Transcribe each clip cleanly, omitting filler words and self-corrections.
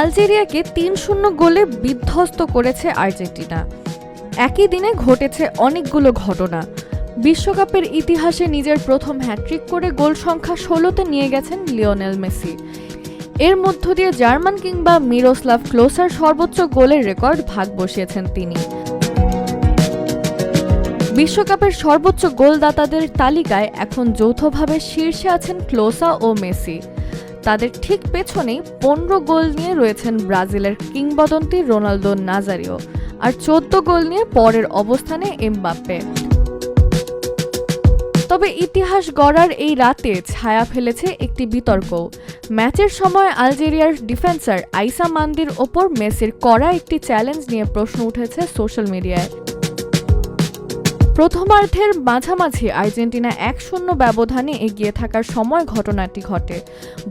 আলজেরিয়াকে ৩-০ গোলে বিধ্বস্ত করেছে আর্জেন্টিনা। একই দিনে ঘটেছে অনেকগুলো ঘটনা। বিশ্বকাপের ইতিহাসে নিজের প্রথম হ্যাট্রিক করে গোল সংখ্যা ১৬তে নিয়ে গেছেন লিওনেল মেসি। এর মধ্য দিয়ে জার্মান কিংবা মিরোস্লাভ ক্লোসার সর্বোচ্চ গোলের রেকর্ড ভাগ বসিয়েছেন তিনি। বিশ্বকাপের সর্বোচ্চ গোলদাতাদের তালিকায় এখন যৌথভাবে শীর্ষে আছেন ক্লোসা ও মেসি। তাদের ঠিক পেছনেই ১৫ গোল নিয়ে রয়েছেন ব্রাজিলের কিংবদন্তি রোনালদো নাজারিও, আর ১৪ গোল নিয়ে পরের অবস্থানে এমবাপ্পে। তবে ইতিহাস গড়ার এই রাতে ছায়া ফেলেছে একটি বিতর্ক। ম্যাচের সময় আলজেরিয়ার ডিফেন্সার আইসা মান্দির ওপর মেসির করা একটি চ্যালেঞ্জ নিয়ে প্রশ্ন উঠেছে সোশ্যাল মিডিয়ায়। প্রথমার্ধের মাঝামাঝি আর্জেন্টিনা ১-০ ব্যবধানে এগিয়ে থাকার সময় ঘটনাটি ঘটে।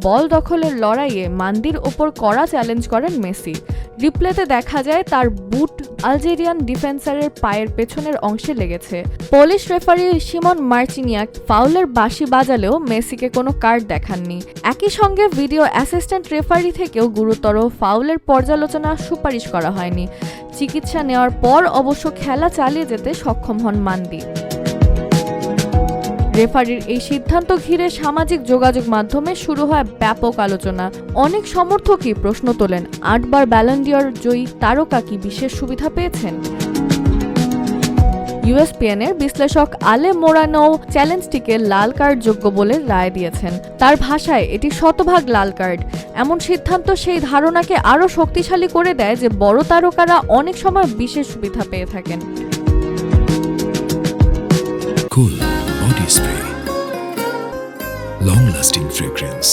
বল দখলের লড়াইয়ে মান্দির ওপর কড়া চ্যালেঞ্জ করেন মেসি। রিপ্লেতে দেখা যায় তার বুট আলজেরিয়ান ডিফেন্সারের পায়ের পেছনের অংশে লেগেছে। পোলিশ রেফারি সিমন মার্চিনিয়াক ফাউলের বাঁশি বাজালেও মেসিকে কোনো কার্ড দেখাননি। একই সঙ্গে ভিডিও অ্যাসিস্ট্যান্ট রেফারি থেকেও গুরুতর ফাউলের পর্যালোচনা সুপারিশ করা হয়নি। চিকিৎসা নেওয়ার পর অবশ্য খেলা চালিয়ে যেতে সক্ষম হন মান্দি। রেফারির এই সিদ্ধান্ত ঘিরে সামাজিক যোগাযোগ মাধ্যমে শুরু হয় ব্যাপক আলোচনা। অনেক সমর্থকই প্রশ্ন তোলেন, ৮ বার ব্যালন ডি'অর জয়ী তারকা কি বিশেষ সুবিধা পেয়েছেন? ইউএসপিএনের বিশ্লেষক আলে মোরানো চ্যালেঞ্জটিকে লাল কার্ড যোগ্য বলে রায় দিয়েছেন। তার ভাষায় এটি শতভাগ লাল কার্ড। এমন সিদ্ধান্ত সেই ধারণাকে আরও শক্তিশালী করে দেয় যে বড় তারকারা অনেক সময় বিশেষ সুবিধা পেয়ে থাকেন। Cool body spray, long lasting fragrance.